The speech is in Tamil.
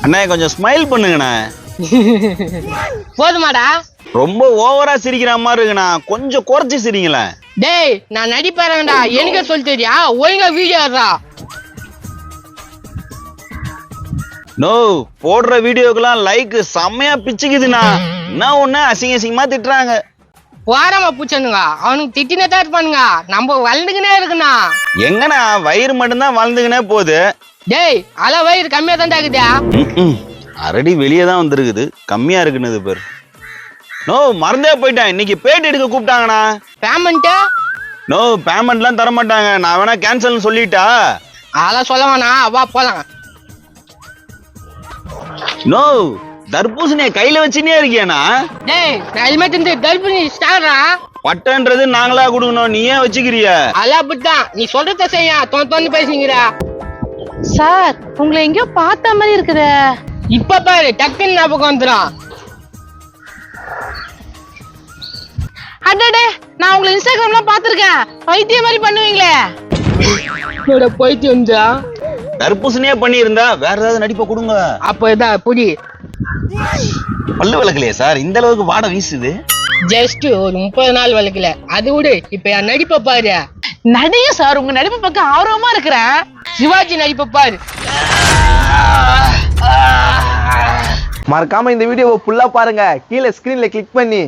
அண்ணா கொஞ்சம் ஸ்மைல் பண்ணுங்கண்ணா. போதுமாடா? ரொம்ப ஓவரா சிரிக்கிற மாதிரி இருக்குண்ணா, கொஞ்சம் குறைச்சி சிரிங்களேன். டேய் நான் நடிப்பேன்டா, எனக்கே சொல்லி தெரியா? ஒழுங்கா வீடியோ ஆடுறா. நோ போடுற வீடியோக்கெல்லாம் லைக் செம்மையா பிச்சுக்குதுண்ணா. என்ன ஒண்ணு அசிங்க அசிங்கமா திட்டுறாங்க. வாரமா பூச்சனுங்க, அவனுக்கு திட்டினே தான் இருப்பானுங்க. நம்ம வளர்ந்துக்கினே இருக்குண்ணா. எங்கண்ணா வயிறு மட்டும்தான் வளர்ந்துக்கினே போகுது. டேய் அல வயிறு கம்மியா தான் இருக்குதா? அரடி வெளியே தான் வந்திருக்குது, கம்மியா இருக்குன்னு பேர். நோ மறந்தே போயிட்டேன், இன்னைக்கு பேட்டி எடுக்க கூப்பிட்டாங்கண்ணா. பேமெண்ட்? நோ பேமெண்ட்லாம் தர மாட்டாங்க, நான் வேணா கேன்சல்னு சொல்லிட்டா. அதெல்லாம் சொல்ல வேணாம், வா போலாம். நோ தர்பூசணியை கையில வச்சுனே இருக்கியாண்ணா? டேய் நான் ஹெல்மெட் இருந்து தர்பூசணி ஸ்டாரா. பட்டன்றது நாங்களா கொடுக்கணும், நீ ஏன் வச்சுக்கிறிய? அதெல்லாம் அப்படித்தான், நீ சொல்றத செய்ய தோன்னு பேசுங்கிறா. சார் உங்களை எங்கேயோ பார்த்த மாதிரி இருக்குதே. இப்ப பாரு டக்குன்னு ஞாபகம் வந்துடும். அடடே, நான் உங்களை இன்ஸ்டாகிராம்ல பாத்துருக்கேன். பைத்தியம் மாதிரி பண்ணுவீங்களே. போயிட்டு வந்தா தர்பூசணியே பண்ணியிருந்தா வேற ஏதாவது நடிப்பை கொடுங்க. அப்ப இதான் புடி. பல்லு விளக்கலையே சார், இந்த அளவுக்கு வாடை வீசுது. ஜஸ்ட் ஒரு 30 நாள் வளர்க்கல, அது விடு. இப்ப என் நடிப்பை பாரு. நடிங்க சார், உங்க நடிப்பு பக்கம் ஆர்வமா இருக்கிறேன். சிவாஜி நடிப்பை பாரு. மறக்காம இந்த வீடியோவை ஃபுல்லா பாருங்க, கீழே ஸ்கிரீன்ல கிளிக் பண்ணி